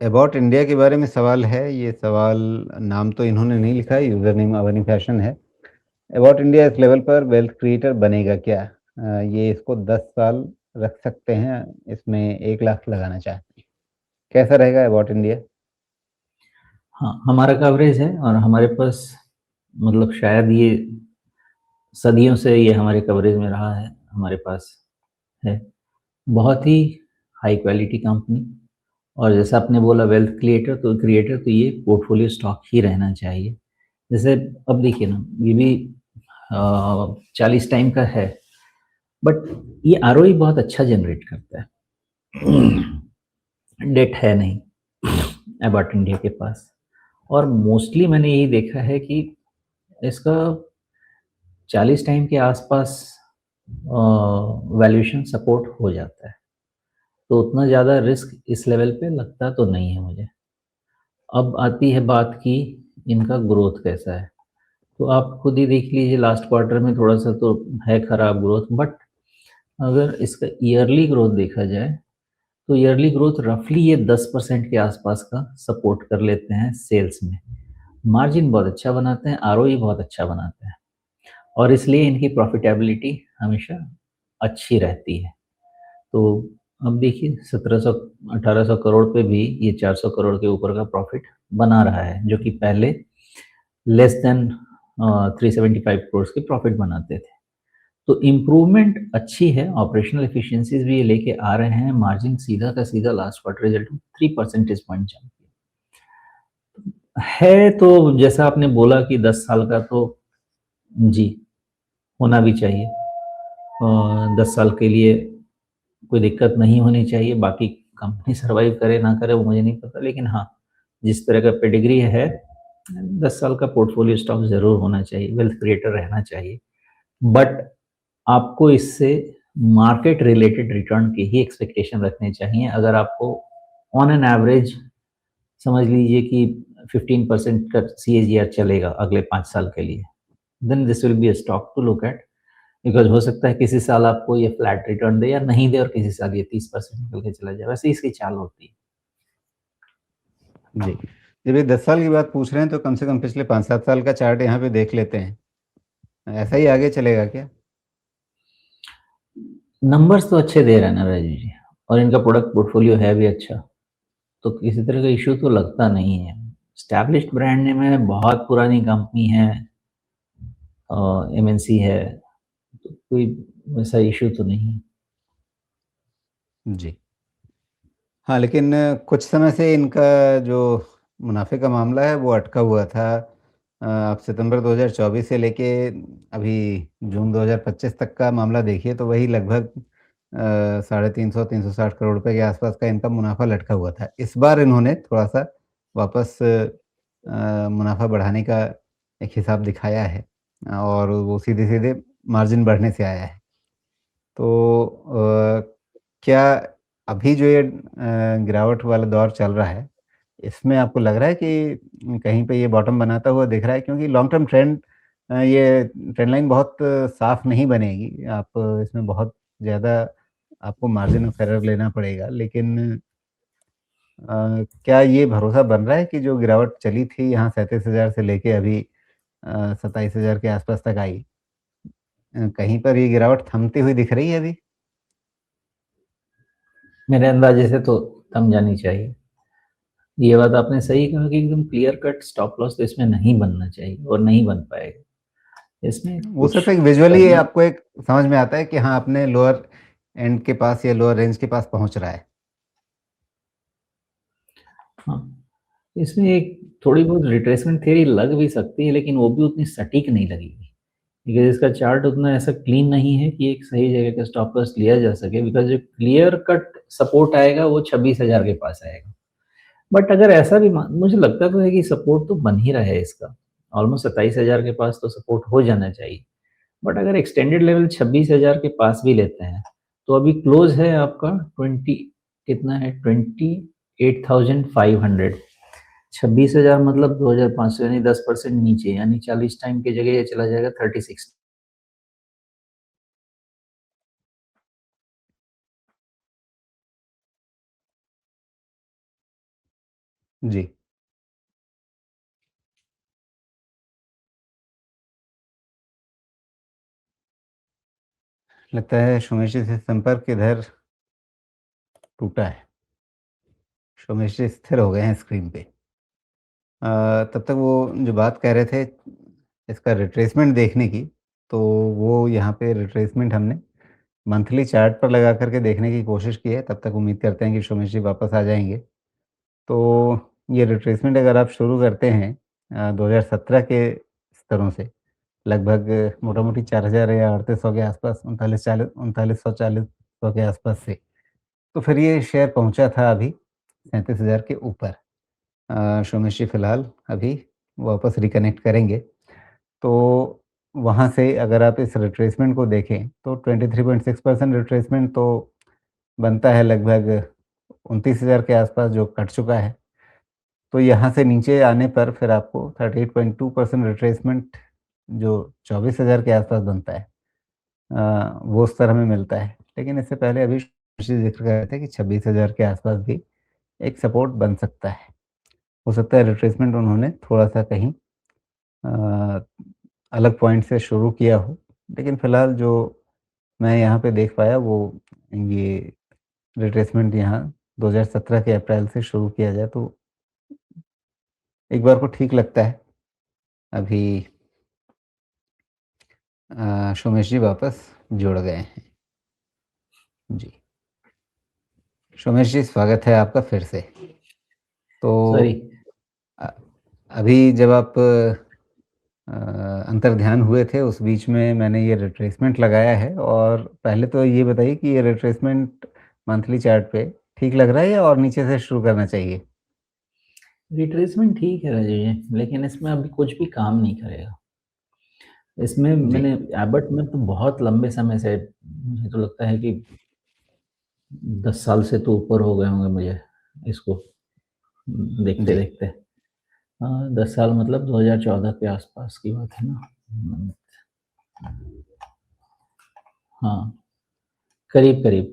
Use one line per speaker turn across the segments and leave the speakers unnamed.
About India के बारे में सवाल है, ये सवाल नाम तो इन्होंने नहीं लिखा है, यूज़र नेम अवनी फैशन है। अबाउट इंडिया इस लेवल पर वेल्थ क्रिएटर बनेगा क्या? ये इसको 10 साल रख सकते हैं, इसमें 1 लाख लगाना चाहते हैं। कैसा रहेगा अबाउट इंडिया?
हाँ, हमारा कवरेज है और हमारे पास मतलब शायद ये सदियों से ये हमारे कवरेज में रहा है, हमारे पास है। बहुत ही हाई क्वालिटी कंपनी और जैसा आपने बोला वेल्थ क्रिएटर तो ये पोर्टफोलियो स्टॉक ही रहना चाहिए। जैसे अब देखिए ना, ये भी 40 टाइम का है, बट ये आरओई बहुत अच्छा जनरेट करता है। डेट है नहीं अबाउट इंडिया के पास, और मोस्टली मैंने यही देखा है कि इसका 40 टाइम के आसपास वैल्यूएशन सपोर्ट हो जाता है, तो उतना ज़्यादा रिस्क इस लेवल पे लगता तो नहीं है मुझे। अब आती है बात कि इनका ग्रोथ कैसा है, तो आप खुद ही देख लीजिए लास्ट क्वार्टर में थोड़ा सा तो है खराब ग्रोथ, बट अगर इसका ईयरली ग्रोथ देखा जाए तो ईयरली ग्रोथ रफली ये 10% के आसपास का सपोर्ट कर लेते हैं सेल्स में। मार्जिन बहुत अच्छा बनाते हैं, आरओई बहुत अच्छा बनाते हैं, और इसलिए इनकी प्रॉफिटेबिलिटी हमेशा अच्छी रहती है। तो अब देखिए 1700-1800 करोड़ पे भी ये 400 करोड़ के ऊपर का प्रॉफिट बना रहा है, जो कि पहले लेस देन 375 करोड़ के प्रॉफिट बनाते थे। तो इम्प्रूवमेंट अच्छी है, ऑपरेशनल एफिशिएंसीज भी ये लेके आ रहे हैं। मार्जिन सीधा का सीधा लास्ट क्वार्टर रिजल्ट में 3 परसेंटेज पॉइंट जंप है। तो जैसा आपने बोला कि 10 साल का, तो जी होना भी चाहिए। 10 साल के लिए कोई दिक्कत नहीं होनी चाहिए। बाकी कंपनी सर्वाइव करे ना करे वो मुझे नहीं पता, लेकिन हाँ, जिस तरह का पेडिग्री है, 10 साल का पोर्टफोलियो स्टॉक ज़रूर होना चाहिए, वेल्थ क्रिएटर रहना चाहिए। बट आपको इससे मार्केट रिलेटेड रिटर्न की ही एक्सपेक्टेशन रखनी चाहिए। अगर आपको ऑन एन एवरेज समझ लीजिए कि 15% का सीएजीआर चलेगा अगले 5 साल के लिए, then this will be a stock to look at. Because हो सकता है किसी साल आपको ये फ्लैट रिटर्न दे या नहीं दे, और किसी साल ये 30% निकल के चला जाए। वैसे इसकी चाल होती है।
जी। जब ये 10 साल की बात पूछ रहे हैं तो कम से कम पिछले 5-7 साल का चार्ट यहाँ पे देख लेते हैं। ऐसा ही आगे चलेगा क्या?
नंबर्स तो अच्छे दे रहे हैं ना राजू जी, और इनका प्रोडक्ट पोर्टफोलियो है भी अच्छा, तो किसी तरह का इश्यू तो लगता नहीं है। एस्टैब्लिश्ड ब्रांड नेम है, बहुत पुरानी कंपनी है, एमएनसी है, तो कोई वैसा इश्यू तो नहीं है।
जी। हाँ, लेकिन कुछ समय से इनका जो मुनाफ़े का मामला है वो अटका हुआ था। आप सितंबर 2024 से लेके अभी जून 2025 तक का मामला देखिए तो वही लगभग साढ़े 360 करोड़ रुपए के आसपास का इनका मुनाफ़ा लटका हुआ था। इस बार इन्होंने थोड़ा-सा वापस मुनाफ़ा बढ़ाने का एक हिसाब दिखाया है और वो सीधे-सीधे मार्जिन बढ़ने से आया है। तो क्या अभी जो ये गिरावट वाला दौर चल रहा है, इसमें आपको लग रहा है कि कहीं पे ये बॉटम बनाता हुआ दिख रहा है? क्योंकि लॉन्ग टर्म ट्रेंड ये ट्रेंड लाइन बहुत साफ नहीं बनेगी। आप इसमें बहुत ज़्यादा आपको मार्जिन ऑफ एरर लेना पड़ेगा। लेकिन क्या ये भरोसा बन रहा है कि जो गिरावट चली थी यहाँ 37,000 से लेके अभी 27,000 के आसपास तक आई, कहीं पर ये गिरावट थमती हुई दिख रही है अभी?
मेरे अंदाजे से तो थम जानी चाहिए। ये बात आपने सही कहा कि एकदम क्लियर कट स्टॉप लॉस तो इसमें नहीं बनना चाहिए और नहीं बन पाएगा। इसमें
वो
कुछ
सिर्फ़ एक विज़ुअली
करना।
आपको एक समझ में आता है कि हाँ, अपने लोअर एंड के पास या लोअर रेंज के पास पहुँच रहा है।
हाँ, इसमें एक थोड़ी बहुत रिट्रेसमेंट थ्योरी लग भी सकती है, लेकिन वो भी उतनी सटीक नहीं लगेगी, बिकॉज़ इसका चार्ट उतना ऐसा क्लीन नहीं है कि एक सही जगह का स्टॉप लॉस लिया जा सके। बिकॉज़ जो क्लियर कट सपोर्ट आएगा वो 26,000 के पास आएगा। बट अगर ऐसा भी मुझे लगता तो है कि सपोर्ट तो बन ही रहा है इसका। ऑलमोस्ट 27,000 के पास तो सपोर्ट हो जाना चाहिए। बट अगर एक्सटेंडेड लेवल 26,000 के पास भी लेते हैं, तो अभी क्लोज है आपका 20 कितना है 28,500। 26,000 मतलब 2,500, यानी 10% नीचे, यानी 40 टाइम की जगह ये चला जाएगा 36।
जी। लगता है सोमेश जी से संपर्क इधर टूटा है। सोमेश जी स्थिर हो गए हैं स्क्रीन पे। तब तक वो जो बात कह रहे थे इसका रिट्रेसमेंट देखने की, तो वो यहाँ पे रिट्रेसमेंट हमने मंथली चार्ट पर लगा कर के देखने की कोशिश की है। तब तक उम्मीद करते हैं कि सोमेश जी वापस आ जाएँगे। तो ये रिट्रेसमेंट अगर आप शुरू करते हैं 2017 के स्तरों से, लगभग मोटा-मोटी 4000 या 3800 के आसपास, 3900 के आसपास से, तो फिर ये शेयर पहुँचा था अभी 37,000 के ऊपर। सोमेश जी फिलहाल अभी वापस रिकनेक्ट करेंगे। तो वहाँ से अगर आप इस रिट्रेसमेंट को देखें तो 23.6% रिट्रेसमेंट तो बनता है लगभग 29,000 के आसपास, जो कट चुका है। तो यहाँ से नीचे आने पर फिर आपको 38.2% रिट्रेसमेंट जो 24,000 के आसपास बनता है, वो स्तर हमें मिलता है। लेकिन इससे पहले अभी ज़िक्र कर रहे थे कि 26,000 के आसपास भी एक सपोर्ट बन सकता है। हो सकता है रिट्रेसमेंट उन्होंने थोड़ा-सा कहीं अ, अलग पॉइंट से शुरू किया हो। लेकिन फिलहाल जो मैं यहाँ पे देख पाया वो ये रिट्रेसमेंट यहाँ 2017 के अप्रैल से शुरू किया जाए तो एक बार को ठीक लगता है। अभी सोमेश जी वापस जुड़ गए हैं। जी। सोमेश जी स्वागत है आपका फिर से। तो
सॉरी।
अ, अभी जब आप अंतर्ध्यान हुए थे उस बीच में मैंने ये रिट्रेसमेंट लगाया है, और पहले तो ये बताइए कि ये रिट्रेसमेंट मंथली चार्ट पे ठीक लग रहा है या और नीचे से शुरू करना चाहिए?
रिट्रेसमेंट ठीक है राजीव जी, लेकिन इसमें अभी कुछ भी काम नहीं करेगा। इसमें
जी,
मैंने एबट में तो बहुत लंबे समय से, मुझे तो लगता है कि 10 साल से तो ऊपर हो गए होंगे मुझे इसको
जी,
देखते-देखते। 10 साल मतलब 2014 के आसपास की बात है ना? हाँ, करीब-करीब,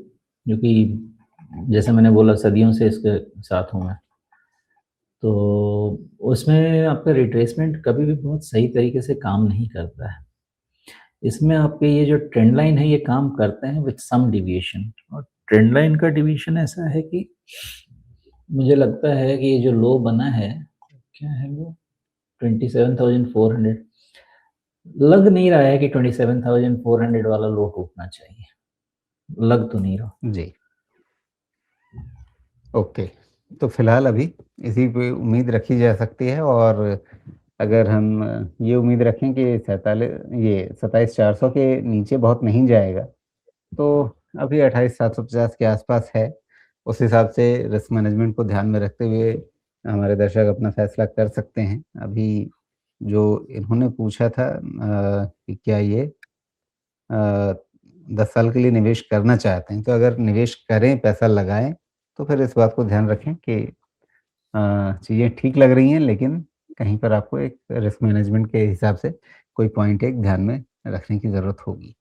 क्योंकि जैसे मैंने बोला सदियों से इसके साथ हूँ मैं। तो उसमें आपका रिट्रेसमेंट कभी भी बहुत सही तरीके से काम नहीं करता है। इसमें आपके ये जो ट्रेंड लाइन है ये काम करते हैं विथ सम डेविएशन, और ट्रेंड लाइन का डेविएशन ऐसा है कि मुझे लगता है कि ये जो लो बना है, क्या है वो 27,400, लग नहीं रहा है कि 27,400 वाला लो टूटना चाहिए, लग तो नहीं रहा।
जी। ओके। तो फिलहाल अभी इसी पे उम्मीद रखी जा सकती है, और अगर हम ये उम्मीद रखें कि 27,400 के नीचे बहुत नहीं जाएगा, तो अभी 28,750 के आसपास है। उस हिसाब से रिस्क मैनेजमेंट को ध्यान में रखते हुए हमारे दर्शक अपना फैसला कर सकते हैं। अभी जो इन्होंने पूछा था कि क्या ये 10 साल के लिए निवेश करना चाहते हैं, तो अगर निवेश करें, पैसा लगाएँ, तो फिर इस बात को ध्यान रखें कि चीज़ें ठीक लग रही हैं, लेकिन कहीं पर आपको एक रिस्क मैनेजमेंट के हिसाब से कोई पॉइंट एक ध्यान में रखने की ज़रूरत होगी।